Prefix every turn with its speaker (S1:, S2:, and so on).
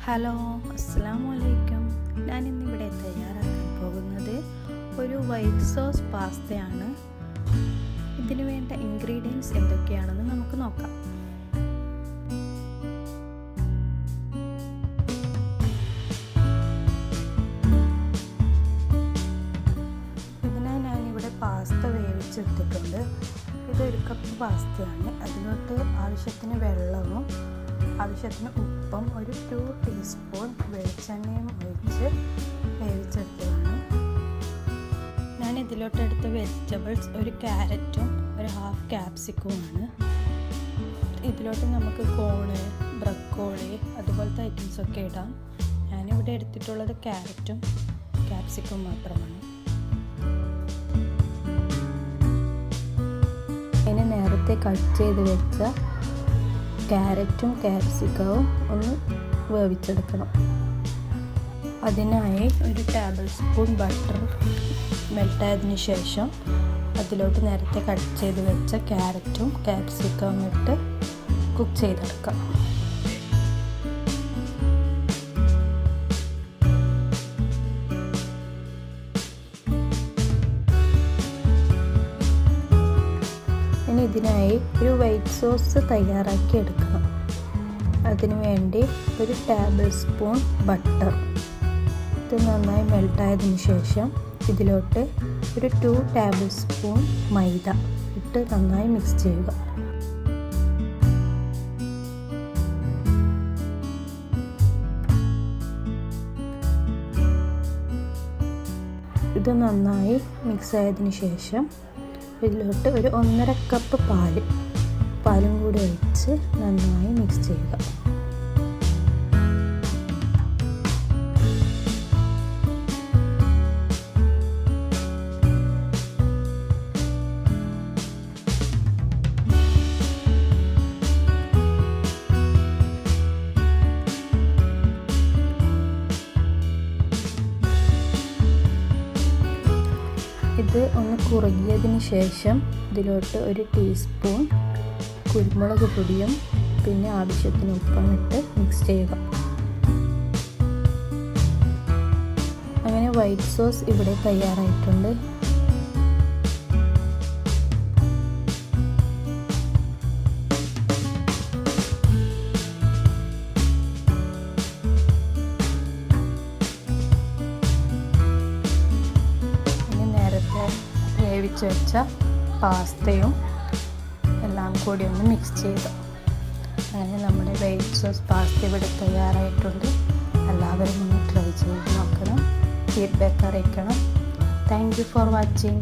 S1: Hello, അസ്സലാമു അലൈക്കും. ഞാനിന്നിവിടെ തയ്യാറാക്കാൻ പോകുന്നത് ഒരു വൈറ്റ് സോസ് പാസ്തയാണ്. ഇതിനു വേണ്ട ഇൻഗ്രീഡിയൻസ് എന്തൊക്കെയാണെന്ന് നമുക്ക് നോക്കാം. ഇതിനായി ഞാനിവിടെ പാസ്ത വേവിച്ചെടുത്തിട്ടുണ്ട്. ഇതൊരു കപ്പ് പാസ്തയാണ്. അതിലോട്ട് ആവശ്യത്തിന് വെള്ളവും ആവശ്യത്തിന് ഉപ്പും ഒരു 2 ടീസ്പൂൺ വെളിച്ചെണ്ണയും ഒഴിച്ച് വേവിച്ചെടുത്തതാണ്. ഞാൻ ഇതിലോട്ടെടുത്ത വെജിറ്റബിൾസ് ഒരു ക്യാരറ്റും ഒരു ഹാഫ് ക്യാപ്സിക്കുമാണ്. ഇതിലോട്ട് നമുക്ക് കോണ്, ബ്രക്കോളി അതുപോലത്തെ ഐറ്റംസൊക്കെ ഇടാം. ഞാനിവിടെ എടുത്തിട്ടുള്ളത് ക്യാരറ്റും ക്യാപ്സിക്കും മാത്രമാണ്. അതിന് നേരത്തെ കട്ട് ചെയ്ത് വെച്ച ക്യാരറ്റും ക്യാപ്സിക്കവും ഒന്ന് വേവിച്ചെടുക്കണം. അതിനായി ഒരു ടേബിൾ സ്പൂൺ ബട്ടർ മെൽട്ടായതിനു ശേഷം അതിലോട്ട് നേരത്തെ കട്ട് ചെയ്ത് വെച്ച ക്യാരറ്റും ക്യാപ്സിക്കവും ഇട്ട് കുക്ക് ചെയ്തെടുക്കാം. ഇനി ഇതിനായി ഒരു വൈറ്റ് സോസ് തയ്യാറാക്കി എടുക്കണം. അതിനു വേണ്ടി ഒരു ടേബിൾ സ്പൂൺ ബട്ടർ, ഇത് നന്നായി മെൽട്ടായതിനു ശേഷം ഇതിലോട്ട് ഒരു 2 ടേബിൾ സ്പൂൺ മൈദ ഇട്ട് നന്നായി മിക്സ് ചെയ്യുക. ഇത് നന്നായി മിക്സ് ആയതിനു ശേഷം ഇതിലോട്ട് ഒരു 1.5 കപ്പ് പാലും കൂടി ഒഴിച്ച് നന്നായി മിക്സ് ചെയ്യുക. ഇത് ഒന്ന് കുറുകിയതിന് ശേഷം ഇതിലോട്ട് ഒരു ടീസ്പൂൺ കുരുമുളക് പൊടിയും പിന്നെ ആവശ്യത്തിന് ഉപ്പും ഇട്ട് മിക്സ് ചെയ്യുക. അങ്ങനെ വൈറ്റ് സോസ് ഇവിടെ തയ്യാറായിട്ടുണ്ട്. വേവിച്ച് വെച്ച പാസ്തയും എല്ലാം കൂടി ഒന്ന് മിക്സ് ചെയ്ത് അങ്ങനെ നമ്മുടെ വൈറ്റ് സോസ് പാസ്ത ഇവിടെ തയ്യാറായിട്ടുണ്ട്. എല്ലാവരും ഒന്ന് ട്രൈ ചെയ്ത് നോക്കണം. ഫീഡ്ബാക്ക് അറിയിക്കണം. Thank you for watching.